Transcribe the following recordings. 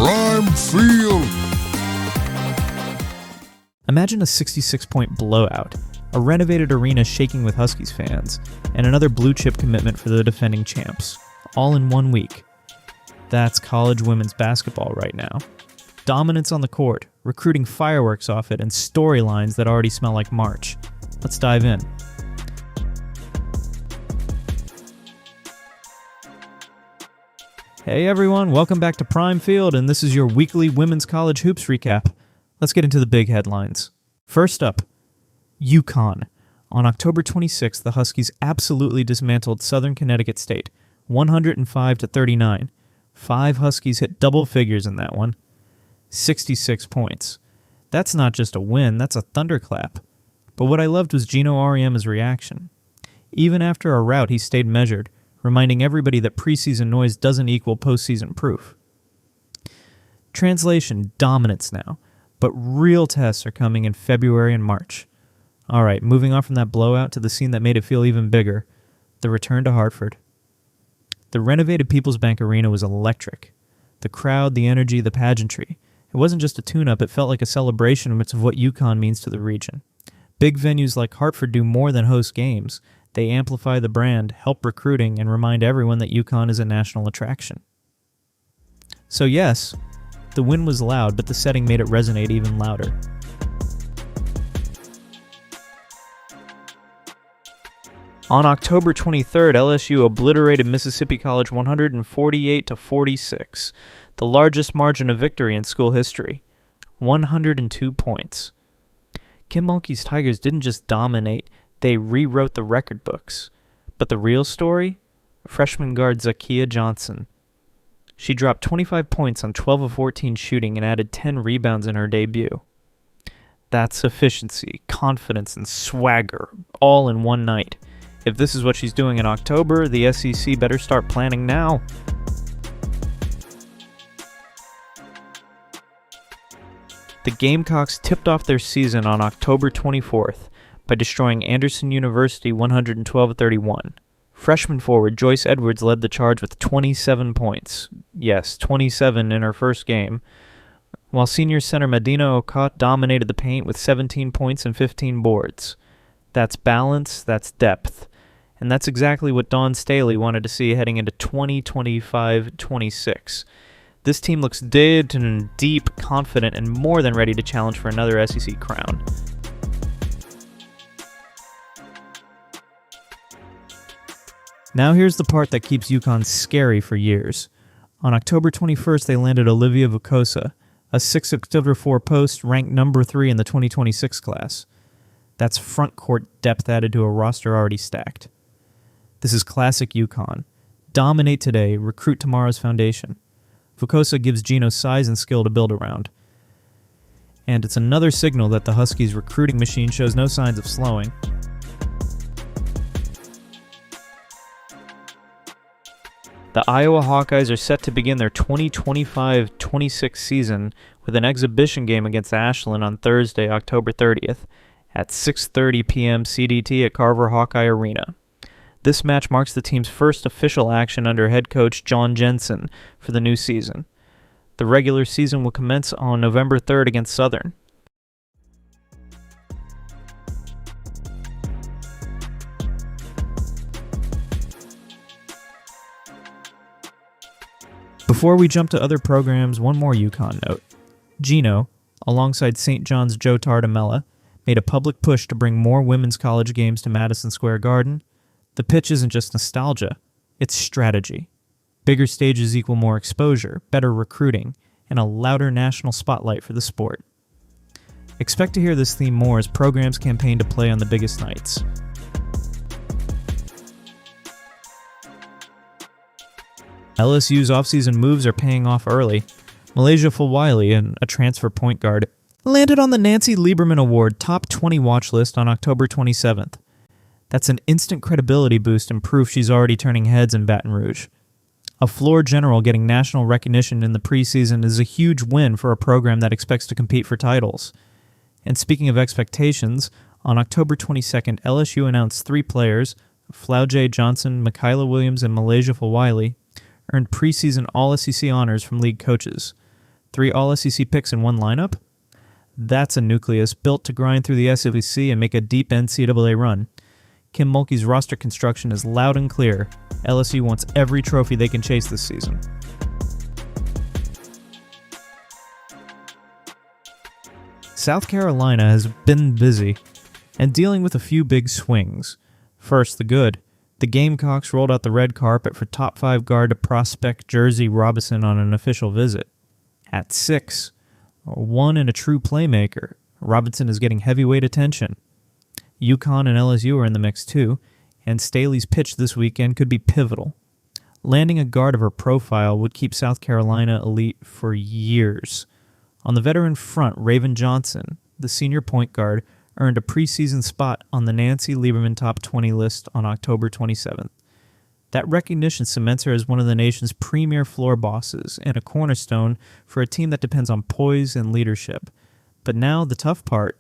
Prime Field. Imagine a 66-point blowout, a renovated arena shaking with Huskies fans, and another blue-chip commitment for the defending champs, all in 1 week. That's college women's basketball right now. Dominance on the court, recruiting fireworks off it, and storylines that already smell like March. Let's dive in. Hey everyone, welcome back to Prime Field, and this is your weekly women's college hoops recap. Let's get into the big headlines. First up, UConn. On October 26th, the Huskies absolutely dismantled Southern Connecticut State, 105-39. 5 Huskies hit double figures in that one. 66 points. That's not just a win, that's a thunderclap. But what I loved was Gino Auriemma's reaction. Even after a rout, he stayed measured, reminding everybody that preseason noise doesn't equal postseason proof. Translation, dominance now, but real tests are coming in February and March. Alright, moving on from that blowout to the scene that made it feel even bigger, the return to Hartford. The renovated People's Bank Arena was electric. The crowd, the energy, the pageantry. It wasn't just a tune-up, it felt like a celebration of what UConn means to the region. Big venues like Hartford do more than host games. They amplify the brand, help recruiting, and remind everyone that UConn is a national attraction. So yes, the win was loud, but the setting made it resonate even louder. On October 23rd, LSU obliterated Mississippi College 148-46, the largest margin of victory in school history, 102 points. Kim Mulkey's Tigers didn't just dominate, they rewrote the record books. But the real story? Freshman guard ZaKiyah Johnson. She dropped 25 points on 12 of 14 shooting and added 10 rebounds in her debut. That's efficiency, confidence, and swagger, all in one night. If this is what she's doing in October, the SEC better start planning now. The Gamecocks tipped off their season on October 24th by destroying Anderson University 112-31. Freshman forward Joyce Edwards led the charge with 27 points. Yes, 27 in her first game. While senior center Medina Okot dominated the paint with 17 points and 15 boards. That's balance, that's depth. And that's exactly what Dawn Staley wanted to see heading into 2025-26. This team looks dead and deep, confident, and more than ready to challenge for another SEC crown. Now here's the part that keeps UConn scary for years. On October 21st, they landed Olivia Vukosa, a 6'4" post ranked number 3 in the 2026 class. That's front court depth added to a roster already stacked. This is classic UConn. Dominate today, recruit tomorrow's foundation. Vukosa gives Gino size and skill to build around. And it's another signal that the Huskies' recruiting machine shows no signs of slowing. The Iowa Hawkeyes are set to begin their 2025-26 season with an exhibition game against Ashland on Thursday, October 30th at 6:30 p.m. CDT at Carver Hawkeye Arena. This match marks the team's first official action under head coach John Jensen for the new season. The regular season will commence on November 3rd against Southern. Before we jump to other programs, one more UConn note. Gino, alongside St. John's Joe Tardamella, made a public push to bring more women's college games to Madison Square Garden. The pitch isn't just nostalgia, it's strategy. Bigger stages equal more exposure, better recruiting, and a louder national spotlight for the sport. Expect to hear this theme more as programs campaign to play on the biggest nights. LSU's offseason moves are paying off early. Malaysia Fulwiley, and a transfer point guard, landed on the Nancy Lieberman Award Top 20 watch list on October 27th. That's an instant credibility boost and proof she's already turning heads in Baton Rouge. A floor general getting national recognition in the preseason is a huge win for a program that expects to compete for titles. And speaking of expectations, on October 22nd, LSU announced 3 players, ZaKiyah Johnson, Michaela Williams, and Malaysia Fulwiley, earned preseason All-SEC honors from league coaches. 3 All-SEC picks in one lineup? That's a nucleus built to grind through the SEC and make a deep NCAA run. Kim Mulkey's roster construction is loud and clear. LSU wants every trophy they can chase this season. South Carolina has been busy and dealing with a few big swings. First, the good. The Gamecocks rolled out the red carpet for top 5 guard to prospect Jersey Robinson on an official visit. At 6, one and a true playmaker, Robinson is getting heavyweight attention. UConn and LSU are in the mix too, and Staley's pitch this weekend could be pivotal. Landing a guard of her profile would keep South Carolina elite for years. On the veteran front, Raven Johnson, the senior point guard, earned a preseason spot on the Nancy Lieberman Top 20 list on October 27th. That recognition cements her as one of the nation's premier floor bosses and a cornerstone for a team that depends on poise and leadership. But now, the tough part.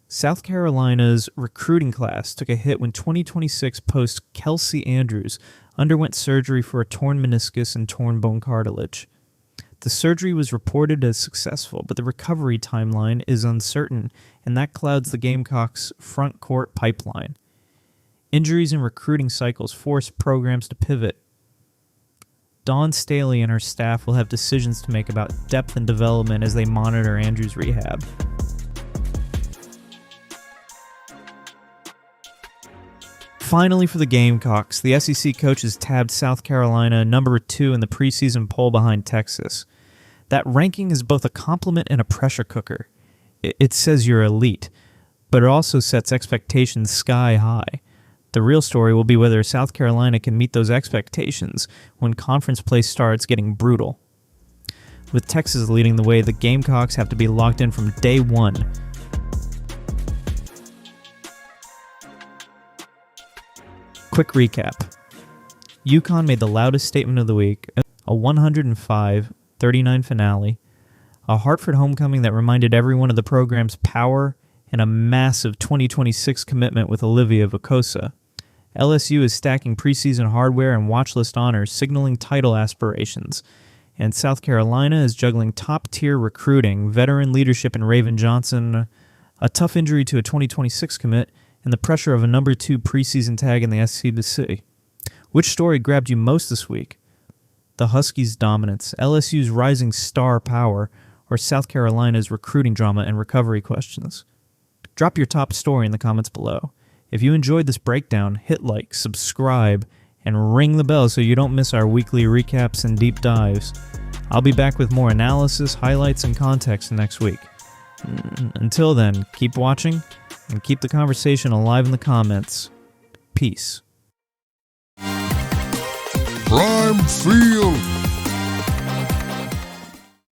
South Carolina's recruiting class took a hit when 2026 post Kelsey Andrews underwent surgery for a torn meniscus and torn bone cartilage. The surgery was reported as successful, but the recovery timeline is uncertain, and that clouds the Gamecocks' front court pipeline. Injuries and recruiting cycles force programs to pivot. Dawn Staley and her staff will have decisions to make about depth and development as they monitor Andrews' rehab. Finally, for the Gamecocks, the SEC coaches tabbed South Carolina number 2 in the preseason poll behind Texas. That ranking is both a compliment and a pressure cooker. It says you're elite, but it also sets expectations sky high. The real story will be whether South Carolina can meet those expectations when conference play starts getting brutal. With Texas leading the way, the Gamecocks have to be locked in from day one. Quick recap. UConn made the loudest statement of the week, a 105-39 finale, a Hartford homecoming that reminded everyone of the program's power, and a massive 2026 commitment with Olivia Vukosa. LSU is stacking preseason hardware and watchlist honors, signaling title aspirations. And South Carolina is juggling top-tier recruiting, veteran leadership in Raven Johnson, a tough injury to a 2026 commit, and the pressure of a number 2 preseason tag in the SEC. Which story grabbed you most this week? The Huskies' dominance, LSU's rising star power, or South Carolina's recruiting drama and recovery questions? Drop your top story in the comments below. If you enjoyed this breakdown, hit like, subscribe, and ring the bell so you don't miss our weekly recaps and deep dives. I'll be back with more analysis, highlights, and context next week. Until then, keep watching and keep the conversation alive in the comments. Peace. Prime Field